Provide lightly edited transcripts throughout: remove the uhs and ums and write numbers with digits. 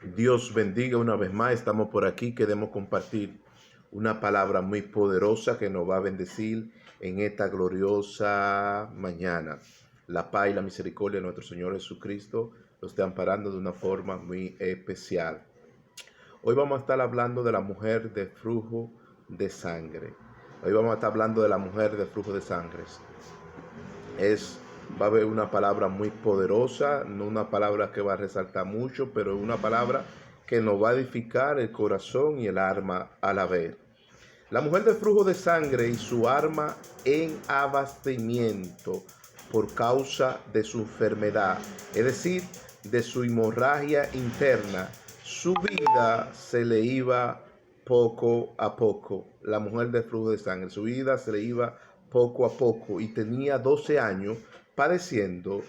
Dios bendiga una vez más. Estamos por aquí. Queremos compartir una palabra muy poderosa que nos va a bendecir en esta gloriosa mañana. La paz y la misericordia de nuestro Señor Jesucristo lo esté amparando de una forma muy especial. Hoy vamos a estar hablando de la mujer de flujo de sangre. Hoy vamos a estar hablando de la mujer de flujo de sangre. Va a haber una palabra muy poderosa, no una palabra que va a resaltar mucho, pero una palabra que nos va a edificar el corazón y el alma a la vez. La mujer de flujo de sangre y su alma en abastecimiento por causa de su enfermedad, es decir, de su hemorragia interna, su vida se le iba poco a poco. La mujer de flujo de sangre, su vida se le iba poco a poco y tenía 12 años padeciendo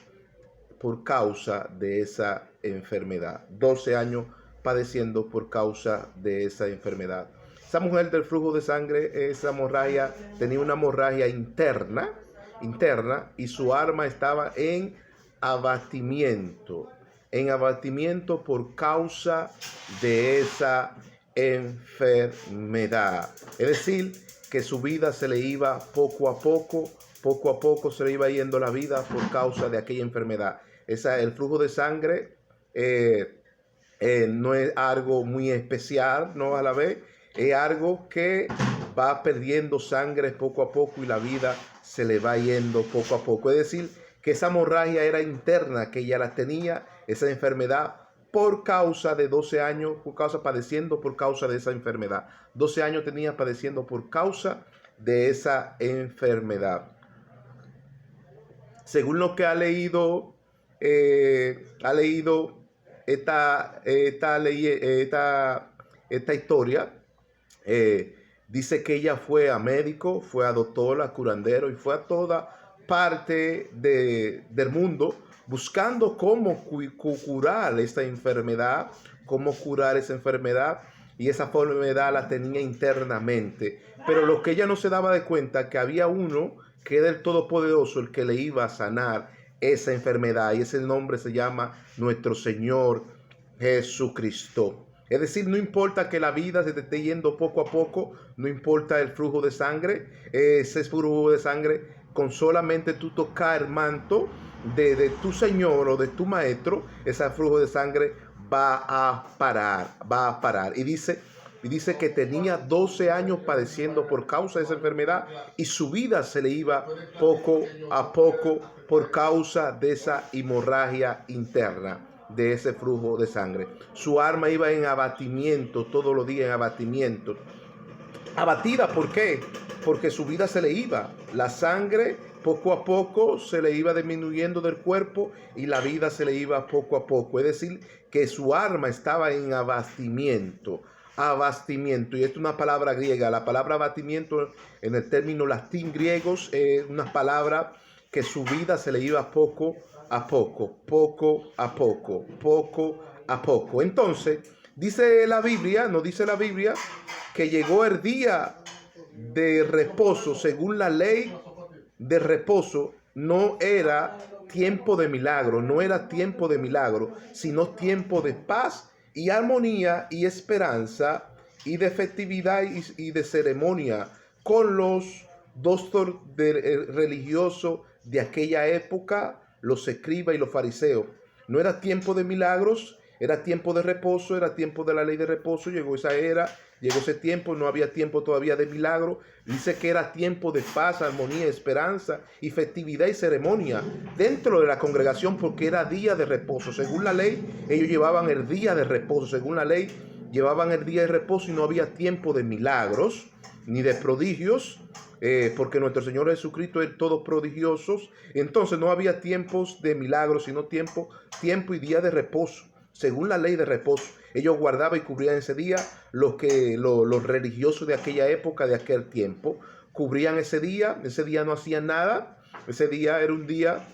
por causa de esa enfermedad. 12 años padeciendo por causa de esa enfermedad. Esa mujer del flujo de sangre, esa hemorragia, tenía una hemorragia interna y su alma estaba en abatimiento por causa de esa enfermedad. Es decir, que su vida se le iba poco a poco se le iba yendo la vida por causa de aquella enfermedad. El flujo de sangre no es algo muy especial, no a la vez, es algo que va perdiendo sangre poco a poco y la vida se le va yendo poco a poco. Es decir, que esa hemorragia era interna, que ella la tenía, esa enfermedad, por causa de 12 años, padeciendo por causa de esa enfermedad. 12 años tenía padeciendo por causa de esa enfermedad. Según lo que ha leído esta historia, dice que ella fue a médico, fue a doctor, a curandero y fue a toda parte del mundo buscando cómo curar esta enfermedad, y esa enfermedad la tenía internamente. Pero lo que ella no se daba de cuenta, que había uno que era el Todopoderoso, el que le iba a sanar esa enfermedad, y ese nombre se llama nuestro Señor Jesucristo. Es decir, no importa que la vida se te esté yendo poco a poco, no importa el flujo de sangre, ese flujo de sangre, con solamente tú tocar el manto de tu Señor o de tu Maestro, ese flujo de sangre va a parar. Y dice que tenía 12 años padeciendo por causa de esa enfermedad y su vida se le iba poco a poco por causa de esa hemorragia interna, de ese flujo de sangre. Su alma iba en abatimiento, todos los días en abatimiento. Abatida, ¿por qué? Porque su vida se le iba. La sangre poco a poco se le iba disminuyendo del cuerpo y la vida se le iba poco a poco. Es decir, que su alma estaba en abastimiento. Y esto es una palabra griega. La palabra abatimiento en el término latín griegos es una palabra que su vida se le iba poco a poco. Entonces, nos dice la Biblia que llegó el día de reposo. Según la ley de reposo, no era tiempo de milagro, sino tiempo de paz y armonía y esperanza y de festividad y de ceremonia con los doctores religiosos de aquella época, los escribas y los fariseos. No era tiempo de milagros, era tiempo de reposo, era tiempo de la ley de reposo. Llegó esa era, llegó ese tiempo, no había tiempo todavía de milagro. Dice que era tiempo de paz, armonía, esperanza y festividad y ceremonia dentro de la congregación, porque era día de reposo. Según la ley, ellos llevaban el día de reposo. Según la ley, llevaban el día de reposo y no había tiempo de milagros ni de prodigios, porque nuestro Señor Jesucristo es todo prodigiosos. Entonces no había tiempos de milagros, sino tiempo y día de reposo. Según la ley de reposo, ellos guardaban y cubrían ese día. Los religiosos de aquella época, de aquel tiempo, cubrían ese día no hacían nada. Ese día era un día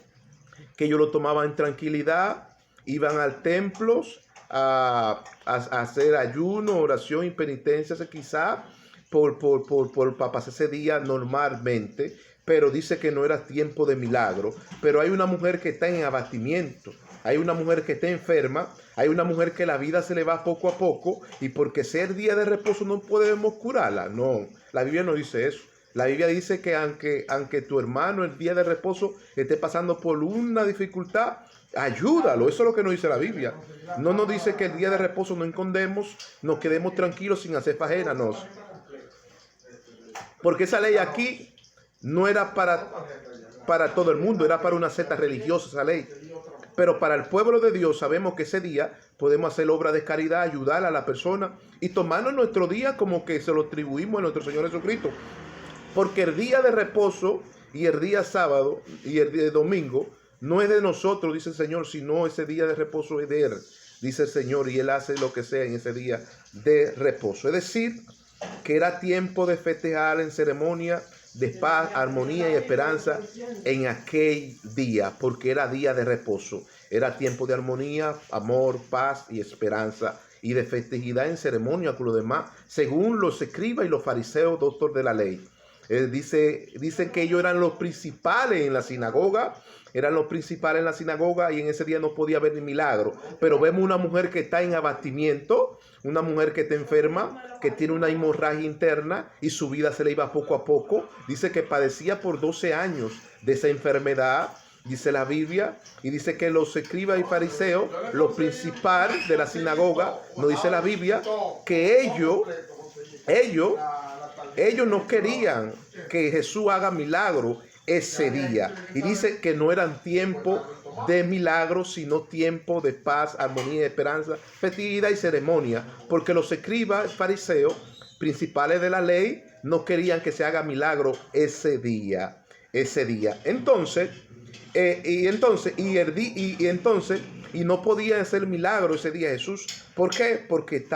que ellos lo tomaban en tranquilidad, iban al templo a hacer ayuno, oración y penitencia, quizá para pasar ese día normalmente, pero dice que no era tiempo de milagro. Pero hay una mujer que está en abatimiento, hay una mujer que está enferma, hay una mujer que la vida se le va poco a poco y porque sea el día de reposo no podemos curarla. No, la Biblia no dice eso. La Biblia dice que aunque tu hermano el día de reposo esté pasando por una dificultad, ayúdalo. Eso es lo que nos dice la Biblia. No nos dice que el día de reposo no escondemos, nos quedemos tranquilos sin hacer faena. No. Porque esa ley aquí no era para todo el mundo, era para una secta religiosa esa ley. Pero para el pueblo de Dios sabemos que ese día podemos hacer obra de caridad, ayudar a la persona y tomarnos nuestro día como que se lo atribuimos a nuestro Señor Jesucristo. Porque el día de reposo y el día sábado y el día de domingo no es de nosotros, dice el Señor, sino ese día de reposo es de Él, dice el Señor, y Él hace lo que sea en ese día de reposo. Es decir, que era tiempo de festejar en ceremonia de paz, armonía y esperanza en aquel día, porque era día de reposo. Era tiempo de armonía, amor, paz y esperanza, y de festividad en ceremonia con los demás, según los escribas y los fariseos, doctor de la ley. Dicen que ellos eran los principales en la sinagoga, y en ese día no podía haber ni milagro. Pero vemos una mujer que está en abatimiento, una mujer que está enferma, que tiene una hemorragia interna y su vida se le iba poco a poco. Dice que padecía por 12 años de esa enfermedad, dice la Biblia, y dice que los escribas y fariseos, los principales de la sinagoga, nos dice la Biblia, que ellos no querían que Jesús haga milagro ese día. Y dice que no eran tiempo de milagros, sino tiempo de paz, armonía y esperanza, festividad y ceremonia. Porque los escribas fariseos, principales de la ley, no querían que se haga milagro ese día. Entonces, y no podía hacer milagro ese día Jesús. ¿Por qué? Porque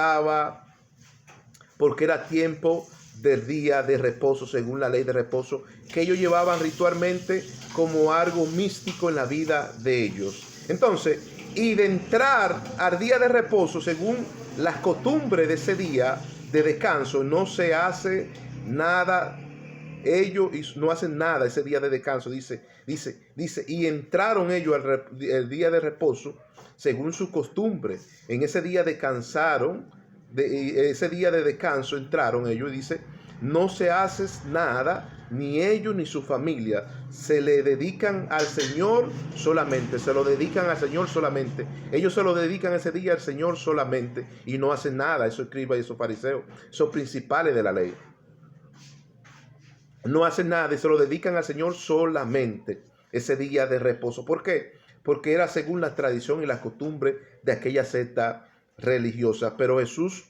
era tiempo del día de reposo, según la ley de reposo, que ellos llevaban ritualmente como algo místico en la vida de ellos. Entonces, y de entrar al día de reposo, según las costumbres de ese día de descanso, no se hace nada. Ellos no hacen nada ese día de descanso, dice, y entraron ellos el día de reposo, según su costumbre. En ese día descansaron, ese día de descanso entraron ellos, dice, no se hace nada, ni ellos ni su familia, se le dedican al Señor solamente, ellos se lo dedican ese día al Señor solamente, y no hacen nada, esos escribas y esos fariseos, esos principales de la ley. No hacen nada y se lo dedican al Señor solamente ese día de reposo. ¿Por qué? Porque era según la tradición y la costumbre de aquella secta religiosa. Pero Jesús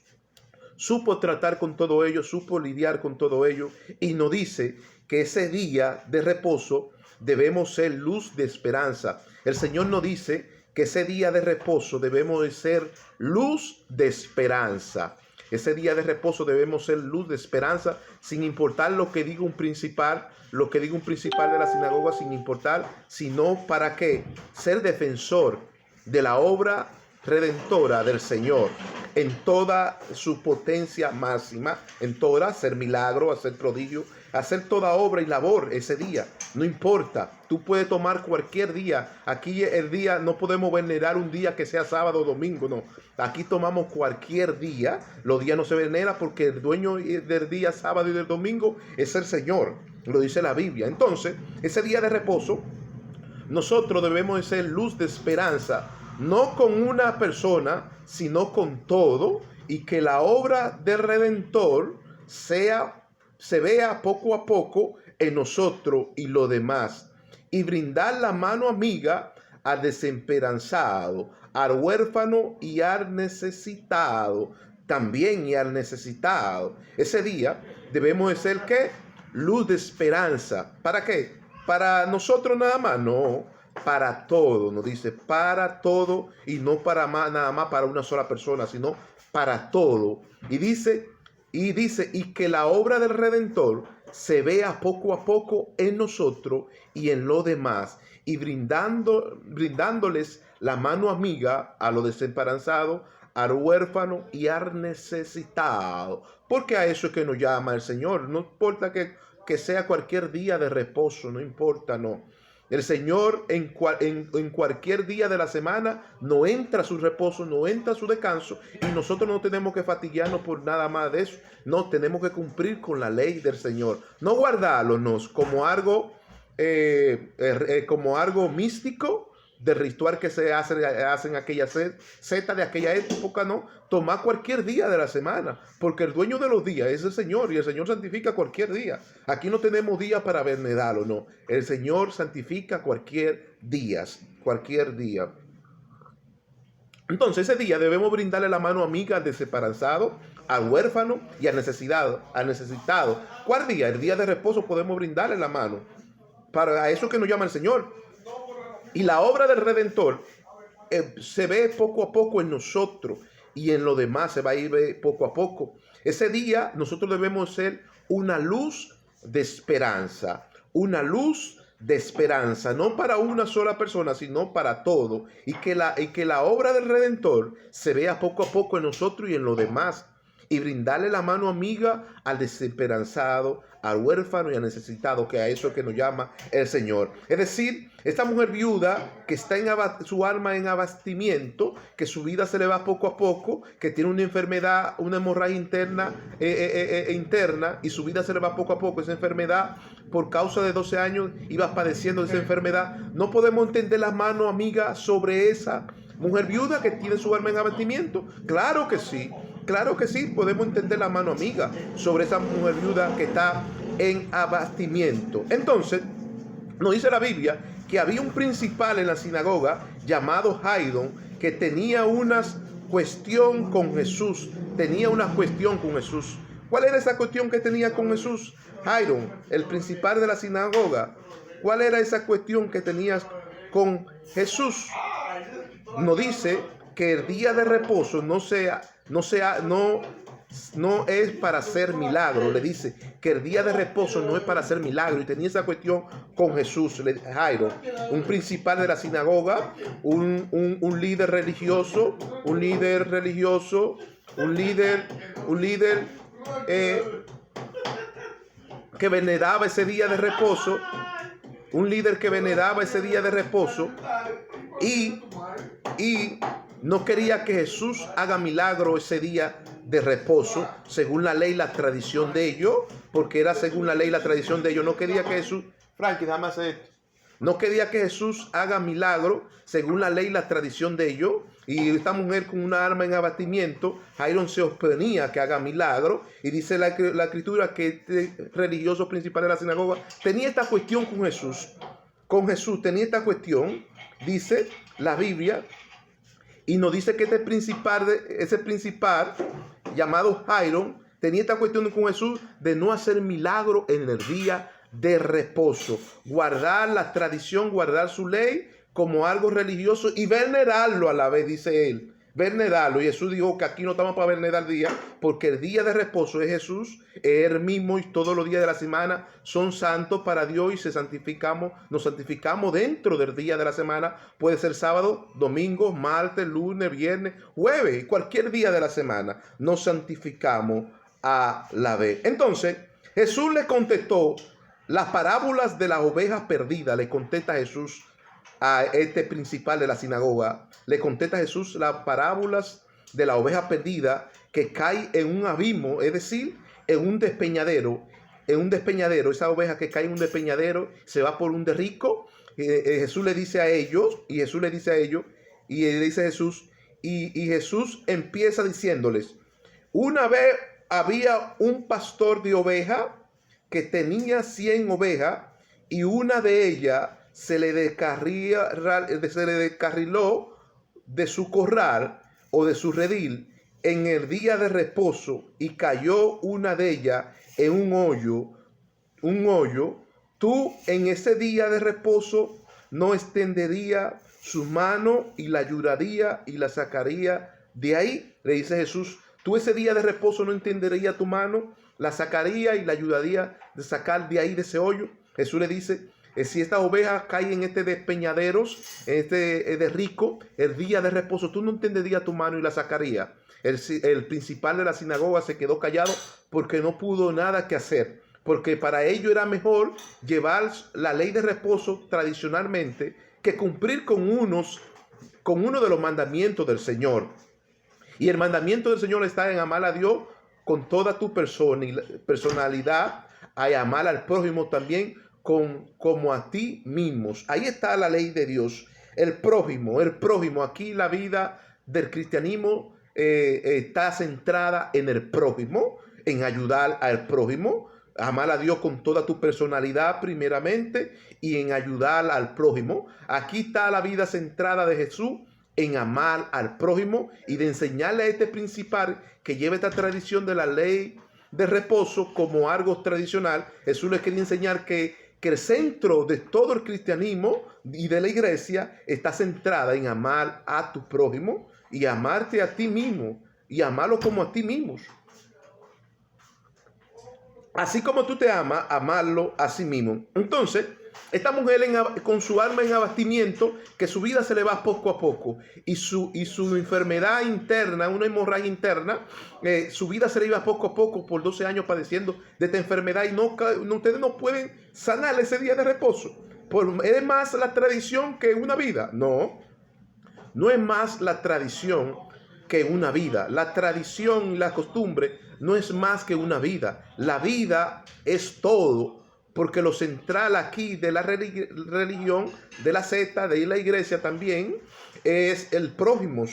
supo tratar con todo ello, supo lidiar con todo ello, y nos dice que ese día de reposo debemos ser luz de esperanza. El Señor nos dice que ese día de reposo debemos de ser luz de esperanza. Ese día de reposo debemos ser luz de esperanza, sin importar lo que diga un principal de la sinagoga, sin importar, sino para qué, ser defensor de la obra redentora del Señor en toda su potencia máxima, en toda, hacer milagro, hacer prodigio, hacer toda obra y labor ese día. No importa, tú puedes tomar cualquier día. Aquí el día, no podemos venerar un día que sea sábado o domingo, no. Aquí tomamos cualquier día. Los días no se veneran porque el dueño del día sábado y del domingo es el Señor. Lo dice la Biblia. Entonces, ese día de reposo, nosotros debemos de ser luz de esperanza, no con una persona, sino con todo, y que la obra del Redentor se vea poco a poco en nosotros y lo demás, y brindar la mano amiga al desesperanzado, al huérfano y al necesitado, también y al necesitado. Ese día debemos de ser, ¿qué? Luz de esperanza. ¿Para qué? ¿Para nosotros nada más? No, para todo, nos dice, para todo, y no para más, nada más para una sola persona, sino para todo. Y dice, y que la obra del Redentor se vea poco a poco en nosotros y en los demás, y brindándoles la mano amiga a los desesperanzados, al huérfano y al necesitado. Porque a eso es que nos llama el Señor. No importa que sea cualquier día de reposo, no importa, no. El Señor en cualquier día de la semana no entra a su reposo, no entra a su descanso, y nosotros no tenemos que fatigarnos por nada más de eso. No, tenemos que cumplir con la ley del Señor. No guardarlos como algo místico, de ritual que se hacen aquellas setas de aquella época, no. Tomar cualquier día de la semana, porque el dueño de los días es el Señor, y el Señor santifica cualquier día. Aquí no tenemos día para veneradarlo, no. El Señor santifica cualquier día, cualquier día. Entonces ese día debemos brindarle la mano amiga al desesperanzado, al huérfano y al necesitado. ¿Cuál día? El día de reposo podemos brindarle la mano. Para eso que nos llama el Señor. Y la obra del Redentor se ve poco a poco en nosotros, y en lo demás se va a ir poco a poco. Ese día nosotros debemos ser una luz de esperanza, no para una sola persona, sino para todo, y que la obra del Redentor se vea poco a poco en nosotros y en lo demás, y brindarle la mano amiga al desesperanzado, al huérfano y al necesitado, que a eso que nos llama el Señor. Es decir, esta mujer viuda que está su alma en abastimiento, que su vida se le va poco a poco, que tiene una enfermedad, una hemorragia interna, y su vida se le va poco a poco. Esa enfermedad, por causa de 12 años, iba padeciendo esa enfermedad. No podemos entender la mano amiga sobre esa mujer viuda que tiene su alma en abatimiento. Claro que sí, podemos entender la mano amiga sobre esa mujer viuda que está en abatimiento. Entonces, nos dice la Biblia que había un principal en la sinagoga llamado Jairo, que tenía una cuestión con Jesús. ¿Cuál era esa cuestión que tenía con Jesús? Jairo, el principal de la sinagoga. ¿Cuál era esa cuestión que tenías con Jesús? Nos dice que el día de reposo no es para hacer milagro. Le dice que el día de reposo no es para hacer milagro, y tenía esa cuestión con Jesús. Jairo, un principal de la sinagoga, un líder religioso, que veneraba ese día de reposo, y no quería que Jesús haga milagro ese día de reposo, según la ley, la tradición de ellos, porque era según la ley, la tradición de ellos. No quería que Jesús, Frankie, déjame hacer esto. No quería que Jesús haga milagro, según la ley, la tradición de ellos. Y esta mujer con una alma en abatimiento, Jairo se oponía que haga milagro. Y dice la escritura que este religioso principal de la sinagoga tenía esta cuestión con Jesús. Tenía esta cuestión, dice la Biblia. Y nos dice que ese principal llamado Jairo tenía esta cuestión con Jesús de no hacer milagro en el día de reposo. Guardar la tradición, guardar su ley como algo religioso y venerarlo a la vez, dice él. Venerarlo. Y Jesús dijo que aquí no estamos para venerar el día, porque el día de reposo es Jesús, es Él mismo, y todos los días de la semana son santos para Dios, y nos santificamos dentro del día de la semana. Puede ser sábado, domingo, martes, lunes, viernes, jueves, cualquier día de la semana nos santificamos a la vez. Entonces Jesús le contestó las parábolas de las ovejas perdidas. Le contesta Jesús a este principal de la sinagoga. Le contesta Jesús las parábolas de la oveja perdida que cae en un abismo, es decir, en un despeñadero. Esa oveja que cae en un despeñadero se va por un derrico. Jesús le dice a ellos, y Jesús empieza diciéndoles: una vez había un pastor de oveja que tenía 100 ovejas, y una de ellas se le descarriló de su corral o de su redil en el día de reposo, y cayó una de ellas en un hoyo. Tú en ese día de reposo no extendería su mano y la ayudaría y la sacaría de ahí. Le dice Jesús, tú ese día de reposo no extendería tu mano, la sacaría y la ayudaría de sacar de ahí, de ese hoyo. Jesús le dice, si esta oveja cae en este despeñaderos, de rico, el día de reposo, tú no extenderías tu mano y la sacaría. El principal de la sinagoga se quedó callado porque no pudo nada que hacer. porque para ello era mejor llevar la ley de reposo tradicionalmente que cumplir con uno de los mandamientos del Señor. Y el mandamiento del Señor está en amar a Dios con toda tu personalidad, a amar al prójimo también como a ti mismos. Ahí está la ley de Dios. El prójimo. Aquí la vida del cristianismo está centrada en el prójimo, en ayudar al prójimo, amar a Dios con toda tu personalidad primeramente y en ayudar al prójimo. Aquí está la vida centrada de Jesús en amar al prójimo y de enseñarle a este principal que lleva esta tradición de la ley de reposo como algo tradicional. Jesús les quería enseñar que el centro de todo el cristianismo y de la iglesia está centrada en amar a tu prójimo y amarte a ti mismo y amarlo como a ti mismo. Así como tú te amas, amarlo a sí mismo. Entonces, esta mujer con su alma en abatimiento, que su vida se le va poco a poco, y su enfermedad interna, una hemorragia interna, su vida se le iba poco a poco por 12 años padeciendo de esta enfermedad, y ustedes no pueden sanar ese día de reposo. ¿Es más la tradición que una vida? No es más la tradición que una vida. La tradición y la costumbre no es más que una vida. La vida es todo, porque lo central aquí de la religión, de la secta, de la iglesia también, es el prójimo.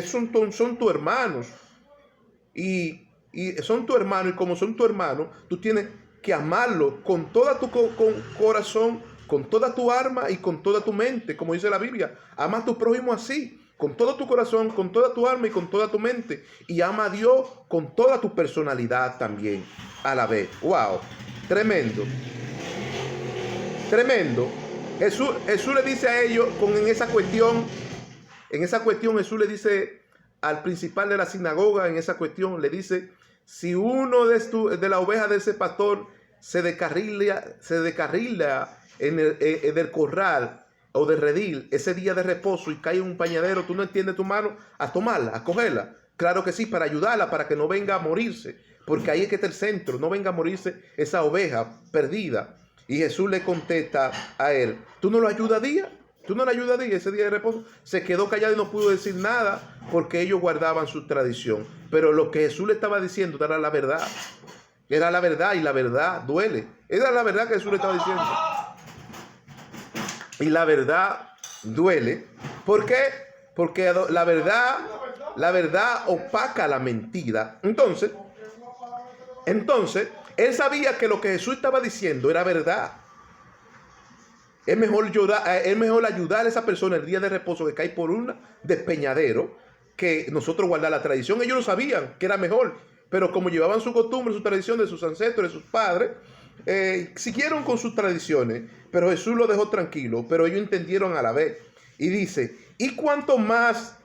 Son tus hermanos. Y son tu hermano, y como son tu hermano, tú tienes que amarlo con todo tu corazón, con toda tu alma y con toda tu mente, como dice la Biblia. Ama a tu prójimo así, con todo tu corazón, con toda tu alma y con toda tu mente. Y ama a Dios con toda tu personalidad también a la vez. ¡Wow! Tremendo. Tremendo. Jesús le dice a ellos, en esa cuestión Jesús le dice al principal de la sinagoga, en esa cuestión, le dice: si uno de la oveja de ese pastor se descarrila del corral o del redil ese día de reposo y cae en un pañadero, tú no extiendes tu mano a tomarla, a cogerla. Claro que sí, para ayudarla, para que no venga a morirse, porque ahí es que está el centro, no venga a morirse esa oveja perdida. Y Jesús le contesta a él: ¿tú no lo ayudas día? ¿Tú no le ayudas día ese día de reposo? Se quedó callado y no pudo decir nada porque ellos guardaban su tradición. Pero lo que Jesús le estaba diciendo era la verdad. Era la verdad, y la verdad duele. Era la verdad que Jesús le estaba diciendo. Y la verdad duele. ¿Por qué? Porque la verdad opaca la mentira. Entonces, él sabía que lo que Jesús estaba diciendo era verdad. Es mejor ayudar a esa persona el día de reposo que cae por un despeñadero que nosotros guardar la tradición. Ellos lo sabían que era mejor, pero como llevaban su costumbre, su tradición de sus ancestros, de sus padres, siguieron con sus tradiciones, pero Jesús lo dejó tranquilo, pero ellos entendieron a la vez. Y dice: ¿y cuánto más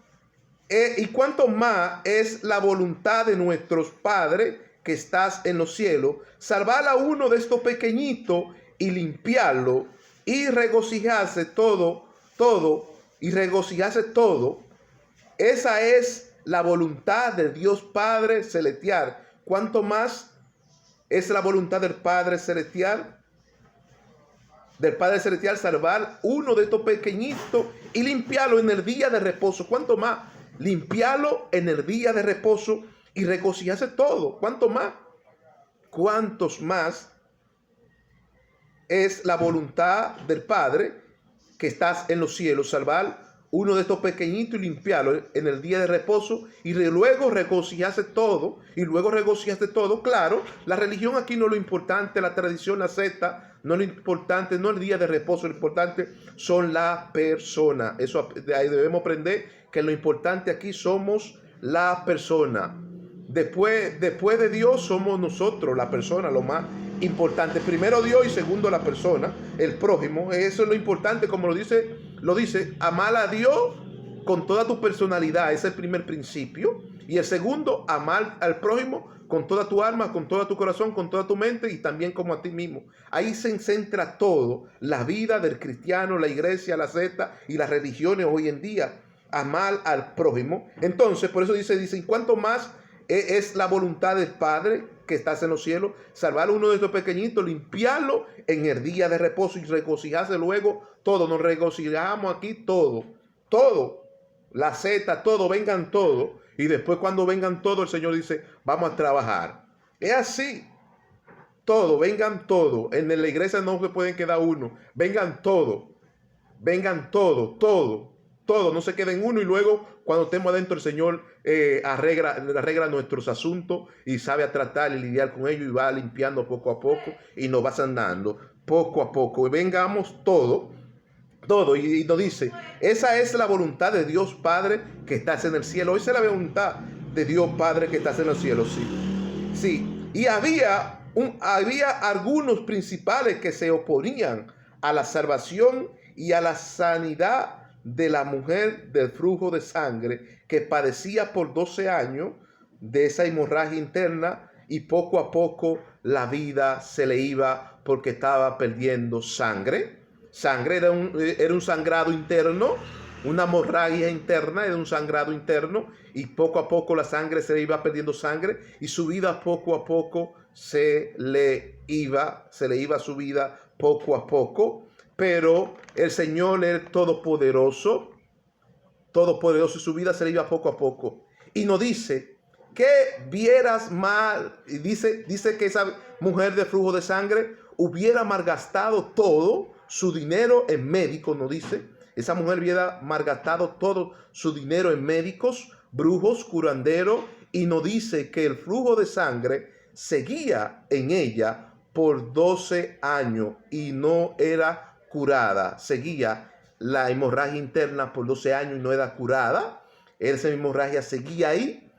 es la voluntad de nuestros padres que estás en los cielos, salvar a uno de estos pequeñitos y limpiarlo, y regocijarse todo. Esa es la voluntad de Dios Padre Celestial. ¿Cuánto más es la voluntad del Padre Celestial? Del Padre Celestial salvar uno de estos pequeñitos y limpiarlo en el día de reposo. ¿Cuánto más? Limpiarlo en el día de reposo y regocijarse todo. ¿Cuánto más? ¿Cuántos más es la voluntad del Padre que estás en los cielos, salvar uno de estos pequeñitos y limpiarlo en el día de reposo y luego regocijarse todo? Claro, la religión aquí no es lo importante, la tradición, la secta, no es lo importante, no el día de reposo, lo importante son las personas. Eso de ahí debemos aprender, que lo importante aquí somos la persona. Después de Dios somos nosotros, la persona, lo más importante. Primero Dios y segundo la persona, el prójimo. Eso es lo importante, como lo dice, amar a Dios con toda tu personalidad. Ese es el primer principio. Y el segundo, amar al prójimo con toda tu alma, con todo tu corazón, con toda tu mente y también como a ti mismo. Ahí se centra todo, la vida del cristiano, la iglesia, la secta y las religiones hoy en día. Amar al prójimo. Entonces, por eso dice, ¿cuánto más es la voluntad del Padre que estás en los cielos, salvar a uno de estos pequeñitos, limpiarlo en el día de reposo y regocijarse luego todo. Nos regocijamos aquí todo, la seta, todo, vengan todos. Y después cuando vengan todos, el Señor dice, vamos a trabajar. Es así. Todo, vengan todos. En la iglesia no se pueden quedar uno. Vengan todos. Vengan todos, todo. No se queden uno y luego cuando estemos adentro el Señor arregla nuestros asuntos y sabe a tratar y lidiar con ellos y va limpiando poco a poco y nos va sanando poco a poco. Y vengamos todo. Y nos dice, esa es la voluntad de Dios Padre que estás en el cielo. Esa es la voluntad de Dios Padre que estás en el cielo, sí. Y había algunos principales que se oponían a la salvación y a la sanidad de la mujer del flujo de sangre que padecía por 12 años de esa hemorragia interna, y poco a poco la vida se le iba porque estaba perdiendo sangre. Era un sangrado interno, una hemorragia interna, era un sangrado interno, y poco a poco la sangre se le iba perdiendo sangre y su vida poco a poco se le iba su vida poco a poco. Pero el Señor es todopoderoso, y su vida se le iba poco a poco. Y nos dice que vieras mal, y dice que esa mujer de flujo de sangre hubiera malgastado todo su dinero en médicos, nos dice. Esa mujer hubiera malgastado todo su dinero en médicos, brujos, curanderos, y nos dice que el flujo de sangre seguía en ella por 12 años y no era curada. Seguía la hemorragia interna por 12 años y no era curada. Esa hemorragia seguía ahí,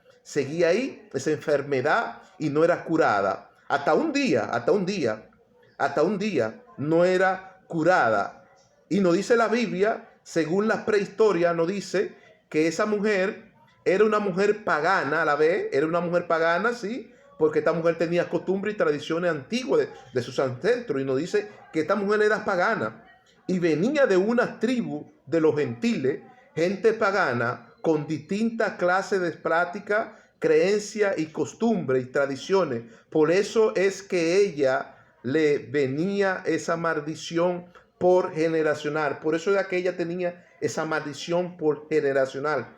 esa enfermedad, y no era curada. Hasta un día no era curada. Y nos dice la Biblia, según la prehistoria, nos dice que esa mujer era una mujer pagana a la vez, era una mujer pagana, sí, porque esta mujer tenía costumbres y tradiciones antiguas de sus ancestros, y nos dice que esta mujer era pagana y venía de una tribu de los gentiles, gente pagana con distintas clases de prácticas, creencias y costumbres y tradiciones. Por eso es que ella le venía esa maldición por generacional. Por eso era que ella tenía esa maldición por generacional,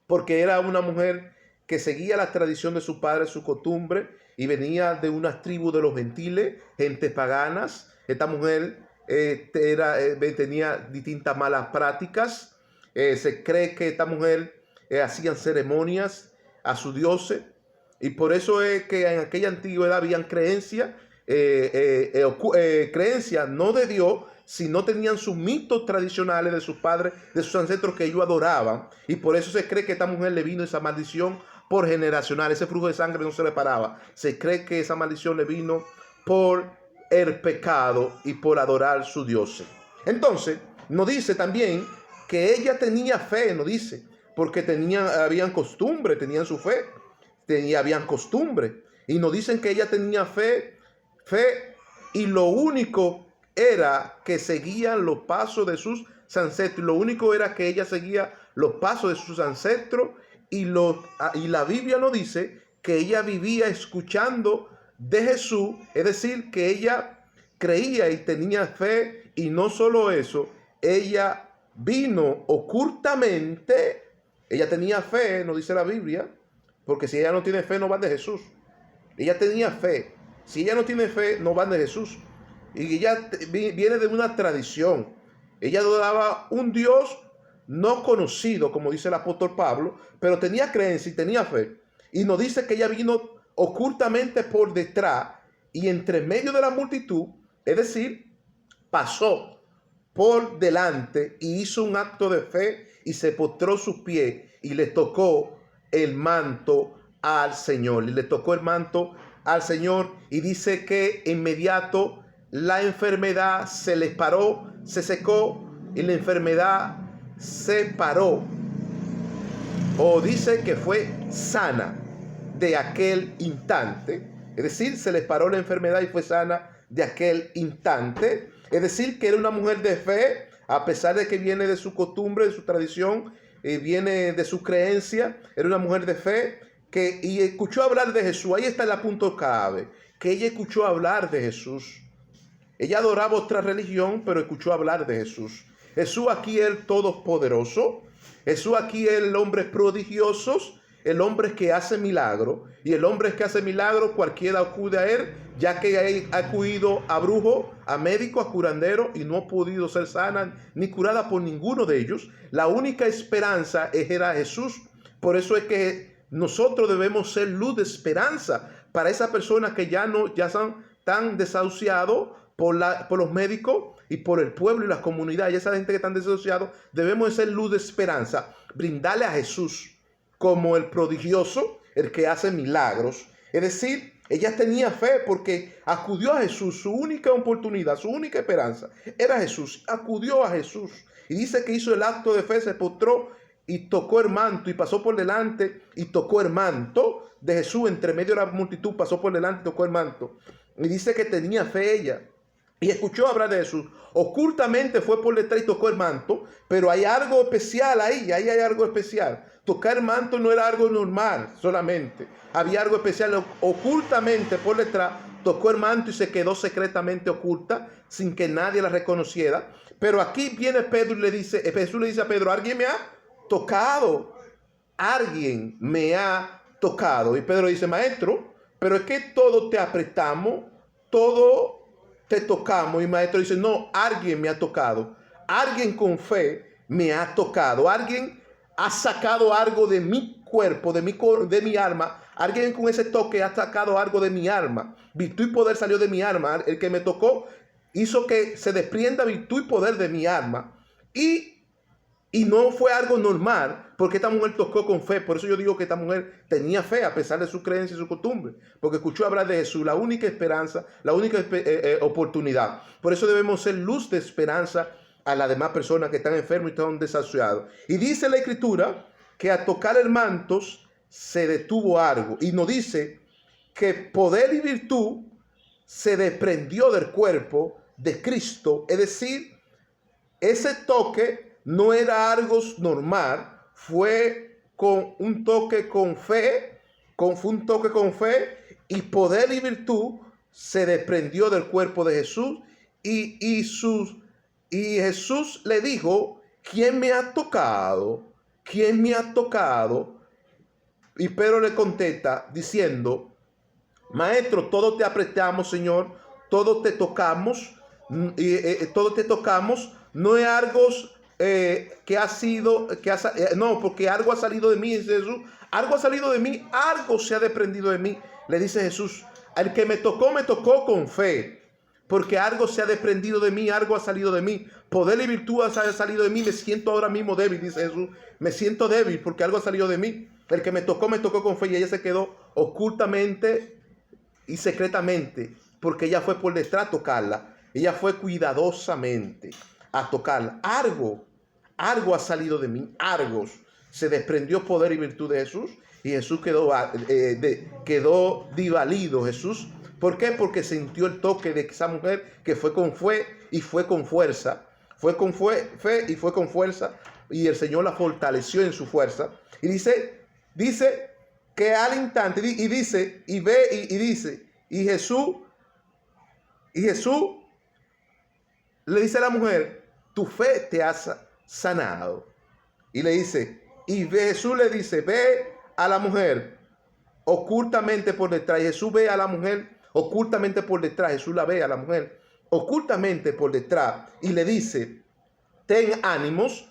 porque era una mujer que seguía la tradición de su padre, su costumbre, y venía de unas tribus de los gentiles, gente paganas. Esta mujer tenía distintas malas prácticas. Se cree que esta mujer hacían ceremonias a sus dioses, y por eso es que en aquella antigüedad habían creencias no de Dios, sino tenían sus mitos tradicionales de sus padres, de sus ancestros que ellos adoraban, y por eso se cree que a esta mujer le vino esa maldición por generacional. Ese flujo de sangre no se le paraba. Se cree que esa maldición le vino por el pecado y por adorar sus dioses. Entonces, nos dice también que ella tenía fe, nos dice, porque habían costumbre, tenían su fe, habían costumbre, y nos dicen que ella tenía fe, y lo único era que seguían los pasos de sus ancestros. Lo único era que ella seguía los pasos de sus ancestros, y la Biblia nos dice que ella vivía escuchando de Jesús, es decir, que ella creía y tenía fe, y no solo eso, ella vino ocultamente. Ella tenía fe, nos dice la Biblia, porque si ella no tiene fe no va de Jesús. Ella tenía fe. Si ella no tiene fe no va de Jesús. Y ella viene de una tradición. Ella adoraba un Dios no conocido, como dice el apóstol Pablo, pero tenía creencia y tenía fe. Y nos dice que ella vino ocultamente por detrás y entre medio de la multitud, es decir, pasó por delante y hizo un acto de fe y se postró sus pies y le tocó el manto al Señor. Y le tocó el manto al Señor, y dice que inmediato la enfermedad se les paró, se secó, y la enfermedad se paró, o dice que fue sana de aquel instante. Es decir, se les paró la enfermedad y fue sana de aquel instante. Es decir, que era una mujer de fe, a pesar de que viene de su costumbre, de su tradición, viene de su creencia. Era una mujer de fe y escuchó hablar de Jesús. Ahí está el punto clave, que ella escuchó hablar de Jesús. Ella adoraba otra religión, pero escuchó hablar de Jesús. Jesús aquí es el todopoderoso. Jesús aquí es el hombre prodigioso, el hombre que hace milagros. Y el hombre que hace milagros, cualquiera acude a él, ya que ha acudido a brujo, a médico, a curandero, y no ha podido ser sana ni curada por ninguno de ellos. La única esperanza era Jesús. Por eso es que nosotros debemos ser luz de esperanza para esas personas que ya están tan desahuciados por los médicos y por el pueblo y las comunidades. Y esa gente que están desahuciados, debemos de ser luz de esperanza, brindarle a Jesús como el prodigioso, el que hace milagros. Es decir, ella tenía fe porque acudió a Jesús. Su única oportunidad, su única esperanza era Jesús. Acudió a Jesús y dice que hizo el acto de fe, se postró y tocó el manto, y pasó por delante y tocó el manto de Jesús. Entre medio de la multitud pasó por delante y tocó el manto. Y dice que tenía fe ella y escuchó hablar de Jesús. Ocultamente fue por detrás y tocó el manto, pero hay algo especial ahí hay algo especial. Tocar el manto no era algo normal solamente, había algo especial. Ocultamente por detrás tocó el manto y se quedó secretamente oculta sin que nadie la reconociera. Pero aquí viene Pedro y Jesús le dice a Pedro: alguien me ha tocado, alguien me ha tocado. Y Pedro dice: maestro, pero es que todo te apretamos, todo te tocamos. Y maestro dice: no, alguien me ha tocado, alguien con fe me ha tocado, alguien ha sacado algo de mi cuerpo, de mi alma. Alguien con ese toque ha sacado algo de mi alma. Virtud y poder salió de mi alma. El que me tocó hizo que se desprenda virtud y poder de mi alma. Y no fue algo normal, porque esta mujer tocó con fe. Por eso yo digo que esta mujer tenía fe a pesar de su creencia y su costumbre, porque escuchó hablar de Jesús, la única esperanza, la única oportunidad. Por eso debemos ser luz de esperanza a las demás personas que están enfermos y están desahuciados. Y dice la Escritura que a tocar el manto se detuvo algo, y nos dice que poder y virtud se desprendió del cuerpo de Cristo. Es decir, ese toque no era algo normal, fue con un toque con fe, fue un toque con fe, y poder y virtud se desprendió del cuerpo de Jesús. Y Jesús le dijo: ¿quién me ha tocado? ¿Quién me ha tocado? Y Pedro le contesta diciendo: maestro, todos te apretamos, Señor, todos te tocamos, todos te tocamos. No es algo no, porque algo ha salido de mí, dice Jesús. Algo ha salido de mí, algo se ha desprendido de mí. Le dice Jesús: el que me tocó con fe, porque algo se ha desprendido de mí, algo ha salido de mí. Poder y virtud ha salido de mí. Me siento ahora mismo débil, dice Jesús. Me siento débil porque algo ha salido de mí. El que me tocó con fe. Y ella se quedó ocultamente y secretamente, porque ella fue por detrás a tocarla. Ella fue cuidadosamente a tocarla. Algo ha salido de mí, algo. Se desprendió poder y virtud de Jesús, y Jesús quedó divalido. Jesús, ¿por qué? Porque sintió el toque de esa mujer, que fue con fe y fue con fuerza. Fue con fe y fue con fuerza, y el Señor la fortaleció en su fuerza. Y dice que al instante, y Jesús le dice a la mujer: tu fe te ha sanado. Y Jesús le dice: ve a la mujer ocultamente por detrás. Y Jesús ve a la mujer ocultamente por detrás. Jesús la ve a la mujer ocultamente por detrás y le dice: ten ánimos,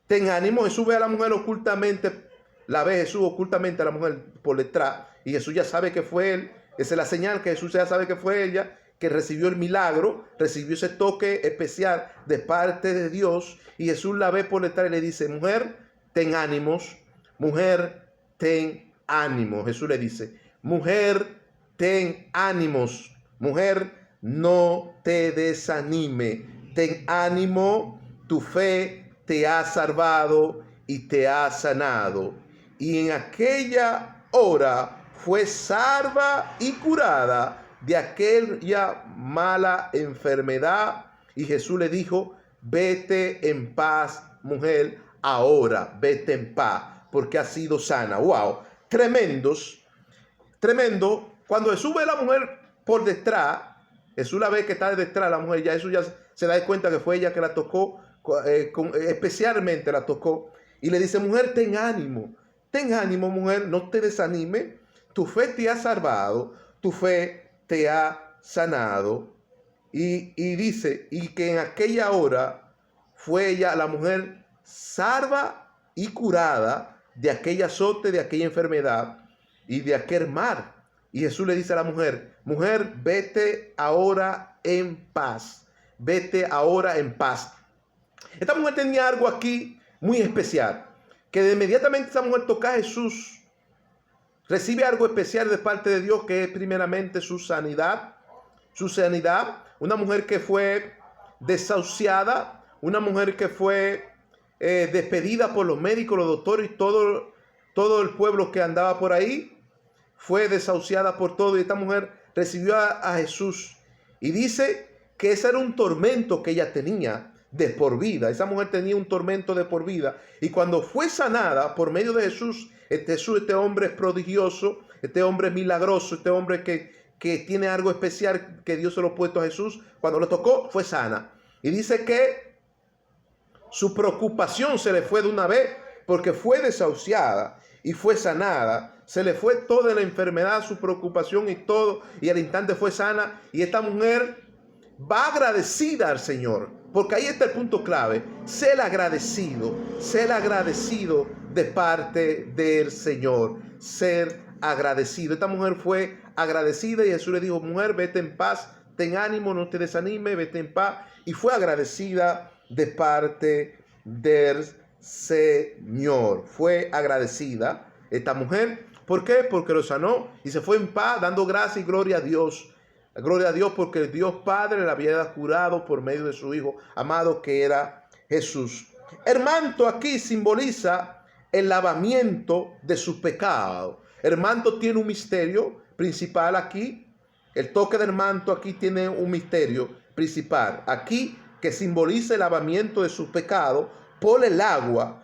ten ánimo. Jesús ve a la mujer ocultamente, la ve Jesús ocultamente a la mujer por detrás, y Jesús ya sabe que fue él. Esa es la señal, que Jesús ya sabe que fue ella, que recibió el milagro, recibió ese toque especial de parte de Dios. Y Jesús la ve por detrás y le dice: mujer, ten ánimos, mujer, ten ánimo. Jesús le dice: mujer, ten ánimos, mujer, no te desanime, ten ánimo, tu fe te ha salvado y te ha sanado. Y en aquella hora fue salva y curada de aquella mala enfermedad. Y Jesús le dijo: vete en paz, mujer, ahora vete en paz, porque has sido sana. Wow, tremendos, tremendo. Cuando Jesús ve a la mujer por detrás, Jesús la ve que está detrás de la mujer, ya Jesús ya se da cuenta que fue ella que la tocó, especialmente la tocó, y le dice: mujer, ten ánimo, mujer, no te desanime, tu fe te ha salvado, tu fe te ha sanado. Y dice, y que en aquella hora fue ella, la mujer, salva y curada de aquella azote, de aquella enfermedad y de aquel mal. Y Jesús le dice a la mujer: mujer, vete ahora en paz. Vete ahora en paz. Esta mujer tenía algo aquí muy especial, que inmediatamente esa mujer toca a Jesús, recibe algo especial de parte de Dios, que es primeramente su sanidad. Su sanidad. Una mujer que fue desahuciada, una mujer que fue despedida por los médicos, los doctores y todo el pueblo que andaba por ahí, fue desahuciada por todo, y esta mujer recibió a Jesús. Y dice que ese era un tormento que ella tenía de por vida. Esa mujer tenía un tormento de por vida. Y cuando fue sanada por medio de Jesús, este hombre es prodigioso, este hombre es milagroso, este hombre que tiene algo especial que Dios se lo ha puesto a Jesús, cuando lo tocó fue sana. Y dice que su preocupación se le fue de una vez, porque fue desahuciada y fue sanada. Se le fue toda la enfermedad, su preocupación y todo, y al instante fue sana. Y esta mujer va agradecida al Señor, porque ahí está el punto clave: ser agradecido de parte del Señor, ser agradecido. Esta mujer fue agradecida y Jesús le dijo: mujer, vete en paz, ten ánimo, no te desanime, vete en paz. Y fue agradecida de parte del Señor. Fue agradecida esta mujer. ¿Por qué? Porque lo sanó y se fue en paz, dando gracia y gloria a Dios. Gloria a Dios, porque el Dios Padre la había curado por medio de su Hijo amado, que era Jesús. El manto aquí simboliza el lavamiento de sus pecados. El manto tiene un misterio principal aquí. El toque del manto aquí tiene un misterio principal aquí, que simboliza el lavamiento de sus pecados por el agua,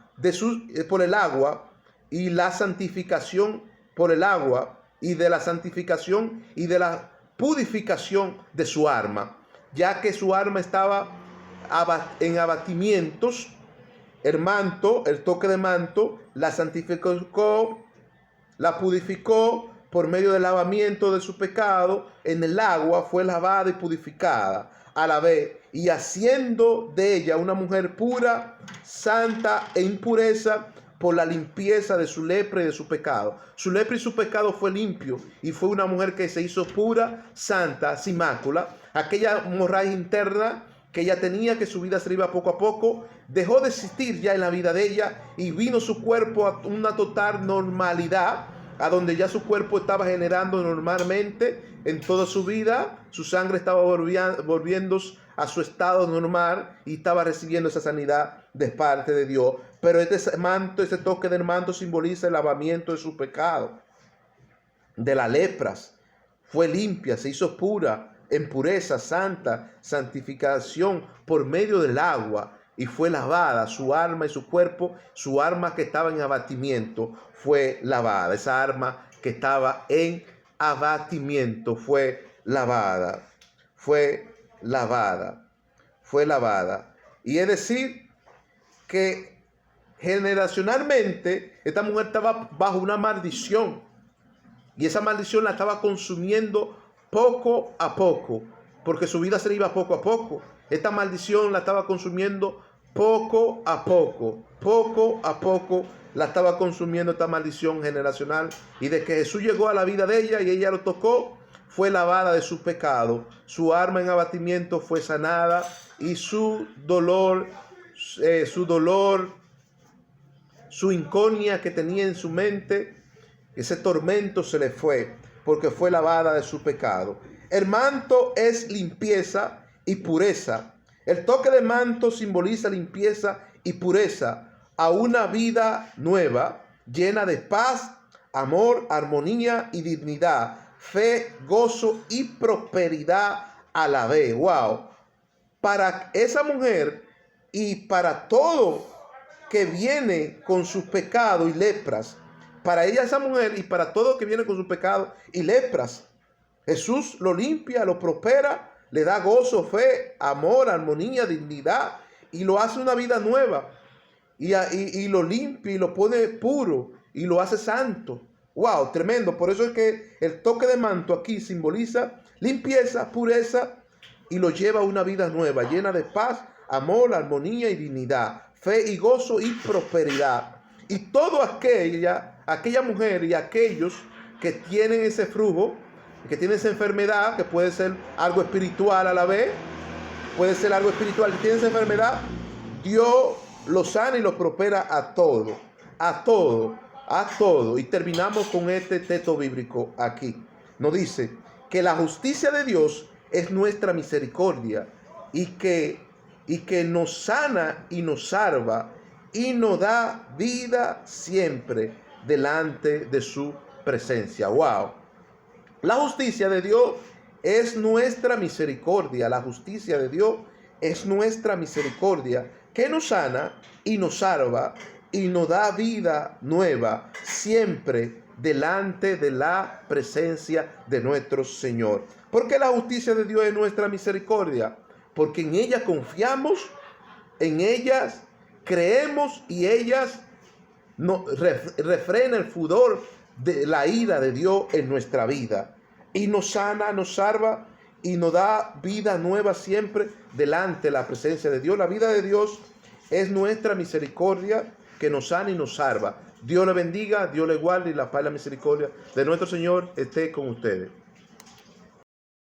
y la santificación por el agua, y de la santificación y de la purificación de su alma, ya que su alma estaba en abatimientos. El manto, el toque de manto, la santificó, la purificó por medio del lavamiento de su pecado. En el agua fue lavada y purificada a la vez, y haciendo de ella una mujer pura, santa e impureza, por la limpieza de su lepra y de su pecado. Su lepra y su pecado fue limpio, y fue una mujer que se hizo pura, santa, sin mácula. Aquella hemorragia interna que ella tenía, que su vida se iba poco a poco, dejó de existir ya en la vida de ella, y vino su cuerpo a una total normalidad, a donde ya su cuerpo estaba generando normalmente en toda su vida. Su sangre estaba volviendo a su estado normal y estaba recibiendo esa sanidad de parte de Dios. Pero este manto, este toque del manto simboliza el lavamiento de su pecado, de las lepras. Fue limpia, se hizo pura, en pureza, santa, santificación por medio del agua, y fue lavada su alma y su cuerpo. Su alma que estaba en abatimiento fue lavada. Esa alma que estaba en abatimiento fue lavada. Fue lavada. Fue lavada. Y es decir que generacionalmente esta mujer estaba bajo una maldición, y esa maldición la estaba consumiendo poco a poco, porque su vida se le iba poco a poco. Esta maldición la estaba consumiendo poco a poco la estaba consumiendo esta maldición generacional. Y de que Jesús llegó a la vida de ella y ella lo tocó, fue lavada de sus pecados. Su alma en abatimiento fue sanada, y su dolor, su insomnia que tenía en su mente, ese tormento se le fue, porque fue lavada de su pecado. El manto es limpieza y pureza. El toque de manto simboliza limpieza y pureza a una vida nueva, llena de paz, amor, armonía y dignidad, fe, gozo y prosperidad a la vez. ¡Wow! Para esa mujer y para todo que viene con sus pecados y lepras, para ella, esa mujer, y para todo que viene con su pecado y lepras. Jesús lo limpia, lo prospera, le da gozo, fe, amor, armonía, dignidad, y lo hace una vida nueva. Y lo limpia y lo pone puro y lo hace santo. Wow, tremendo. Por eso es que el toque de manto aquí simboliza limpieza, pureza, y lo lleva a una vida nueva, llena de paz, amor, armonía y dignidad, fe y gozo y prosperidad. Y todo aquella mujer y aquellos que tienen ese flujo, que tienen esa enfermedad, que puede ser algo espiritual a la vez, puede ser algo espiritual, que tiene esa enfermedad, Dios lo sana y lo prospera a todo, a todo, a todo. Y terminamos con este texto bíblico aquí. Nos dice que la justicia de Dios es nuestra misericordia y que nos sana y nos salva y nos da vida siempre delante de su presencia. Wow. La justicia de Dios es nuestra misericordia. La justicia de Dios es nuestra misericordia que nos sana y nos salva y nos da vida nueva siempre delante de la presencia de nuestro Señor. ¿Por qué la justicia de Dios es nuestra misericordia? Porque en ella confiamos, en ellas creemos y ellas refrena el furor de la ira de Dios en nuestra vida. Y nos sana, nos salva y nos da vida nueva siempre delante de la presencia de Dios. La vida de Dios es nuestra misericordia que nos sana y nos salva. Dios le bendiga, Dios le guarde y la paz y la misericordia de nuestro Señor esté con ustedes.